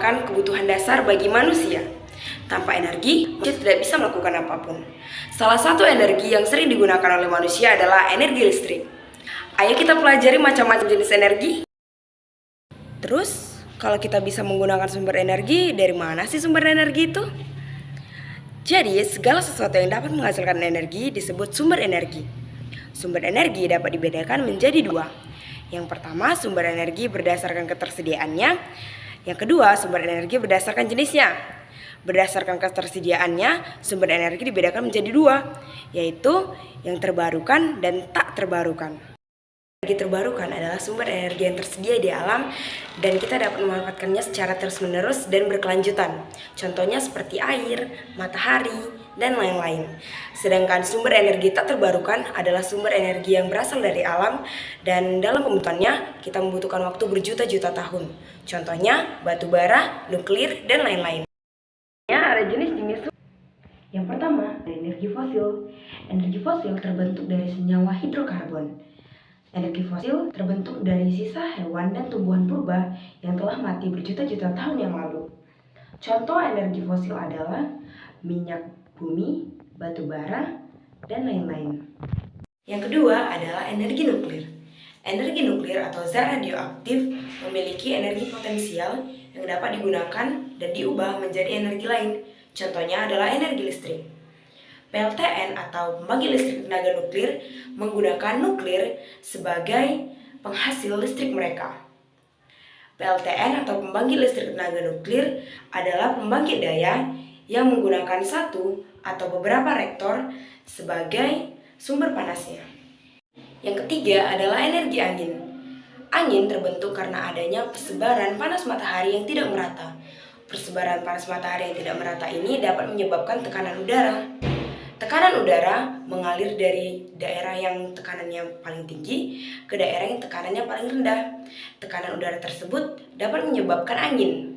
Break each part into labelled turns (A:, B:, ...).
A: merupakan kebutuhan dasar bagi manusia. Tanpa energi, manusia tidak bisa melakukan apapun. Salah satu energi yang sering digunakan oleh manusia adalah energi listrik. Ayo kita pelajari macam-macam jenis energi. Terus, kalau kita bisa menggunakan sumber energi, dari mana sih sumber energi itu? Jadi, segala sesuatu yang dapat menghasilkan energi disebut sumber energi. Sumber energi dapat dibedakan menjadi dua. Yang pertama, sumber energi berdasarkan ketersediaannya. Yang kedua, sumber energi berdasarkan jenisnya. Berdasarkan ketersediaannya, sumber energi dibedakan menjadi dua, yaitu yang terbarukan dan tak terbarukan. Energi terbarukan adalah sumber energi yang tersedia di alam dan kita dapat memanfaatkannya secara terus-menerus dan berkelanjutan. Contohnya seperti air, matahari, dan lain-lain. Sedangkan sumber energi tak terbarukan adalah sumber energi yang berasal dari alam dan dalam pembuatannya kita membutuhkan waktu berjuta-juta tahun. Contohnya batu bara, nuklir, dan lain-lain. Ada jenis-jenis. Yang pertama, energi fosil. Energi fosil terbentuk dari senyawa hidrokarbon. Energi fosil terbentuk dari sisa hewan dan tumbuhan purba yang telah mati berjuta-juta tahun yang lalu. Contoh energi fosil adalah minyak bumi, batu bara, dan lain-lain. Yang kedua adalah energi nuklir. Energi nuklir atau zat radioaktif memiliki energi potensial yang dapat digunakan dan diubah menjadi energi lain. Contohnya adalah energi listrik. PLTN atau pembangkit listrik tenaga nuklir menggunakan nuklir sebagai penghasil listrik mereka. PLTN atau pembangkit listrik tenaga nuklir adalah pembangkit daya yang menggunakan satu atau beberapa reaktor sebagai sumber panasnya. Yang ketiga adalah energi angin. Angin terbentuk karena adanya persebaran panas matahari yang tidak merata. Persebaran panas matahari yang tidak merata ini dapat menyebabkan tekanan udara. Tekanan udara mengalir dari daerah yang tekanannya paling tinggi ke daerah yang tekanannya paling rendah. Tekanan udara tersebut dapat menyebabkan angin.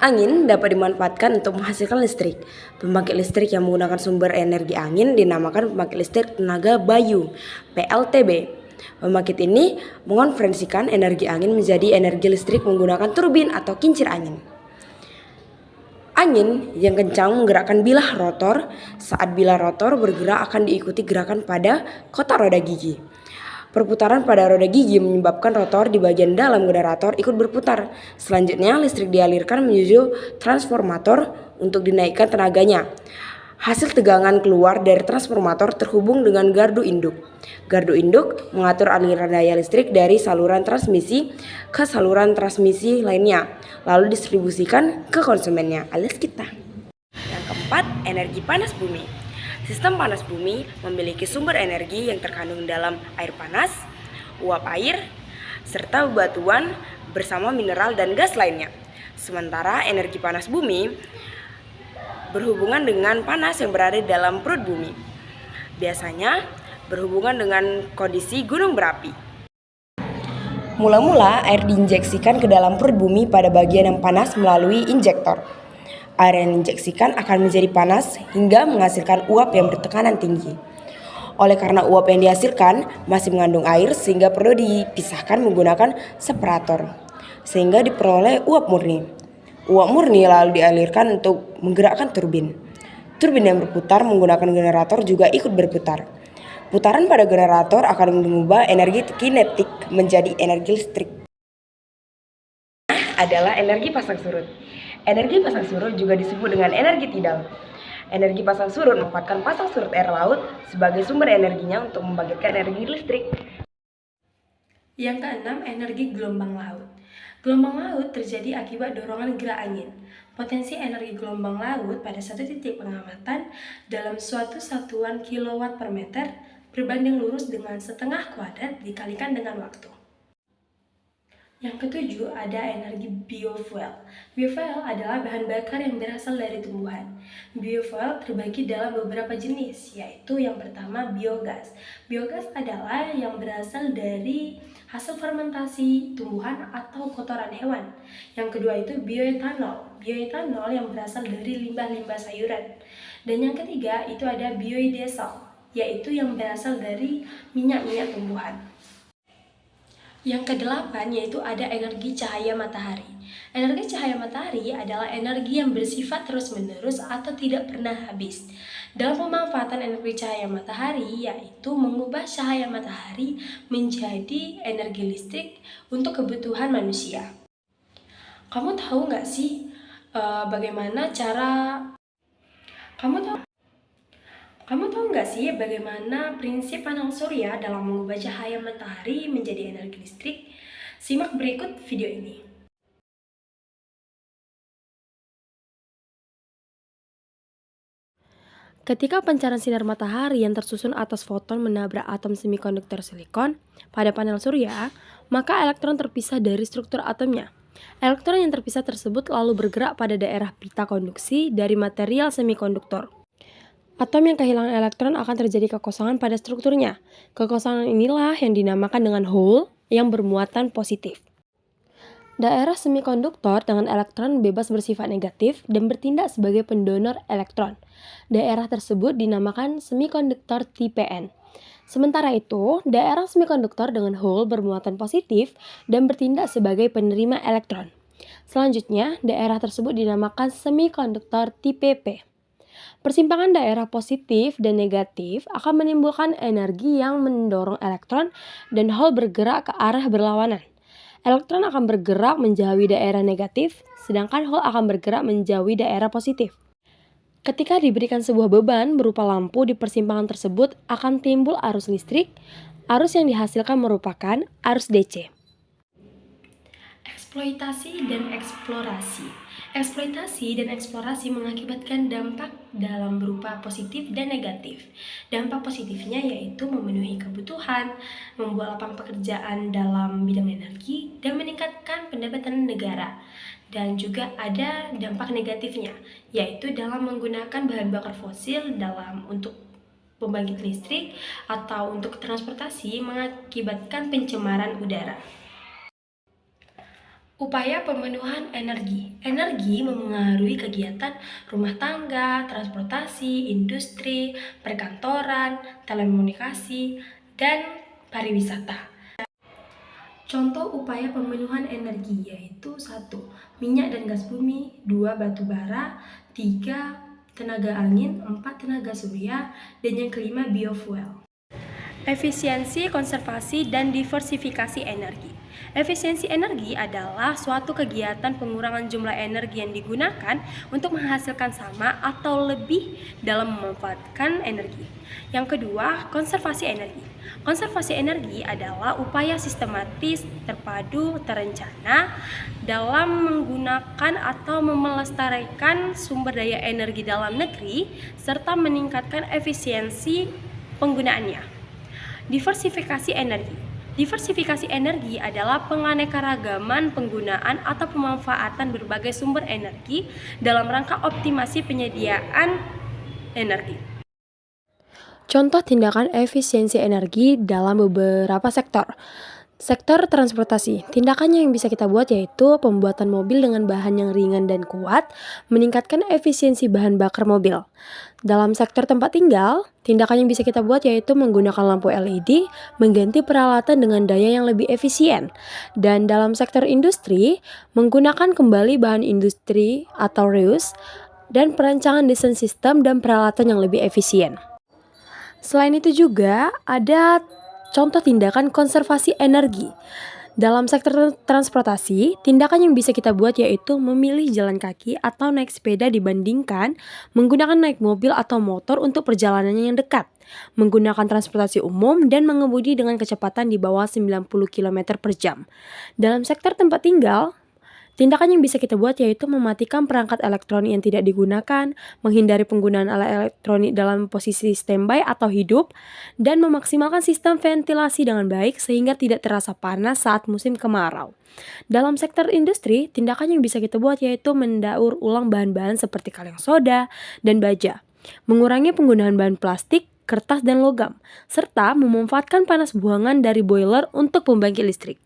A: Angin dapat dimanfaatkan untuk menghasilkan listrik. Pembangkit listrik yang menggunakan sumber energi angin dinamakan pembangkit listrik tenaga bayu, PLTB. Pembangkit ini mengonversikan energi angin menjadi energi listrik menggunakan turbin atau kincir angin. Angin yang kencang menggerakkan bilah rotor. Saat bilah rotor bergerak akan diikuti gerakan pada kotak roda gigi. Perputaran pada roda gigi menyebabkan rotor di bagian dalam generator ikut berputar. Selanjutnya listrik dialirkan menuju transformator untuk dinaikkan tenaganya. Hasil tegangan keluar dari transformator terhubung dengan gardu induk. Gardu induk mengatur aliran daya listrik dari saluran transmisi ke saluran transmisi lainnya, lalu distribusikan ke konsumennya alias kita. Yang keempat, energi panas bumi. Sistem panas bumi memiliki sumber energi yang terkandung dalam air panas, uap air, serta bebatuan bersama mineral dan gas lainnya. Sementara energi panas bumi berhubungan dengan panas yang berada di dalam perut bumi. Biasanya berhubungan dengan kondisi gunung berapi. Mula-mula air diinjeksikan ke dalam perut bumi pada bagian yang panas melalui injektor. Air yang diinjeksikan akan menjadi panas hingga menghasilkan uap yang bertekanan tinggi. Oleh karena uap yang dihasilkan masih mengandung air sehingga perlu dipisahkan menggunakan separator, sehingga diperoleh uap murni. Uap murni lalu dialirkan untuk menggerakkan turbin. Turbin yang berputar menggunakan generator juga ikut berputar. Putaran pada generator akan mengubah energi kinetik menjadi energi listrik. Adalah energi pasang surut. Energi pasang surut juga disebut dengan energi tidal. Energi pasang surut memanfaatkan pasang surut air laut sebagai sumber energinya untuk membangkitkan energi listrik.
B: Yang keenam, energi gelombang laut. Gelombang laut terjadi akibat dorongan gerak angin. Potensi energi gelombang laut pada satu titik pengamatan dalam suatu satuan kilowatt per meter berbanding lurus dengan setengah kuadrat dikalikan dengan waktu. Yang ketujuh, ada energi biofuel. Biofuel adalah bahan bakar yang berasal dari tumbuhan. Biofuel terbagi dalam beberapa jenis, yaitu yang pertama biogas. Biogas adalah yang berasal dari hasil fermentasi tumbuhan atau kotoran hewan. Yang kedua itu bioetanol. Bioetanol yang berasal dari limbah-limbah sayuran. Dan yang ketiga itu ada biodiesel, yaitu yang berasal dari minyak-minyak tumbuhan. Yang kedelapan yaitu ada energi cahaya matahari. Energi cahaya matahari adalah energi yang bersifat terus-menerus atau tidak pernah habis. Dalam pemanfaatan energi cahaya matahari yaitu mengubah cahaya matahari menjadi energi listrik untuk kebutuhan manusia. Kamu tahu nggak sih bagaimana cara Kamu tahu nggak sih bagaimana prinsip panel surya dalam mengubah cahaya matahari menjadi energi listrik? Simak berikut video ini. Ketika pancaran sinar matahari yang tersusun atas foton menabrak atom semikonduktor silikon pada panel surya, maka elektron terpisah dari struktur atomnya. Elektron yang terpisah tersebut lalu bergerak pada daerah pita konduksi dari material semikonduktor. Atom yang kehilangan elektron akan terjadi kekosongan pada strukturnya. Kekosongan inilah yang dinamakan dengan hole yang bermuatan positif. Daerah semikonduktor dengan elektron bebas bersifat negatif dan bertindak sebagai pendonor elektron. Daerah tersebut dinamakan semikonduktor tipe N. Sementara itu, daerah semikonduktor dengan hole bermuatan positif dan bertindak sebagai penerima elektron. Selanjutnya, daerah tersebut dinamakan semikonduktor tipe P. Persimpangan daerah positif dan negatif akan menimbulkan energi yang mendorong elektron dan hole bergerak ke arah berlawanan. Elektron akan bergerak menjauhi daerah negatif, sedangkan hole akan bergerak menjauhi daerah positif. Ketika diberikan sebuah beban berupa lampu di persimpangan tersebut akan timbul arus listrik. Arus yang dihasilkan merupakan arus DC. Eksploitasi dan eksplorasi. Eksploitasi dan eksplorasi mengakibatkan dampak dalam berupa positif dan negatif. Dampak positifnya yaitu memenuhi kebutuhan, membuat lapangan pekerjaan dalam bidang energi, dan meningkatkan pendapatan negara. Dan juga ada dampak negatifnya, yaitu dalam menggunakan bahan bakar fosil untuk pembangkit listrik atau untuk transportasi mengakibatkan pencemaran udara. Upaya pemenuhan energi. Energi memengaruhi kegiatan rumah tangga, transportasi, industri, perkantoran, telekomunikasi, dan pariwisata. Contoh upaya pemenuhan energi yaitu 1. Minyak dan gas bumi, 2. Batu bara, 3. Tenaga angin, 4. Tenaga surya, dan yang kelima biofuel. Efisiensi, konservasi, dan diversifikasi energi. Efisiensi energi adalah suatu kegiatan pengurangan jumlah energi yang digunakan untuk menghasilkan sama atau lebih dalam memanfaatkan energi. Yang kedua, konservasi energi. Konservasi energi adalah upaya sistematis, terpadu, terencana dalam menggunakan atau melestarikan sumber daya energi dalam negeri serta meningkatkan efisiensi penggunaannya. Diversifikasi energi. Diversifikasi energi adalah penganekaragaman penggunaan atau pemanfaatan berbagai sumber energi dalam rangka optimasi penyediaan energi. Contoh tindakan efisiensi energi dalam beberapa sektor. Sektor transportasi, tindakannya yang bisa kita buat yaitu pembuatan mobil dengan bahan yang ringan dan kuat, meningkatkan efisiensi bahan bakar mobil. Dalam sektor tempat tinggal, tindakan yang bisa kita buat yaitu menggunakan lampu LED, mengganti peralatan dengan daya yang lebih efisien. Dan dalam sektor industri, menggunakan kembali bahan industri atau reuse, dan perancangan desain sistem dan peralatan yang lebih efisien. Selain itu juga ada contoh tindakan konservasi energi. Dalam sektor transportasi, tindakan yang bisa kita buat yaitu memilih jalan kaki atau naik sepeda dibandingkan menggunakan naik mobil atau motor untuk perjalanannya yang dekat, menggunakan transportasi umum dan mengemudi dengan kecepatan di bawah 90 km per jam. Dalam sektor tempat tinggal, tindakan yang bisa kita buat yaitu mematikan perangkat elektronik yang tidak digunakan, menghindari penggunaan alat elektronik dalam posisi standby atau hidup, dan memaksimalkan sistem ventilasi dengan baik sehingga tidak terasa panas saat musim kemarau. Dalam sektor industri, tindakan yang bisa kita buat yaitu mendaur ulang bahan-bahan seperti kaleng soda dan baja, mengurangi penggunaan bahan plastik, kertas, dan logam, serta memanfaatkan panas buangan dari boiler untuk pembangkit listrik.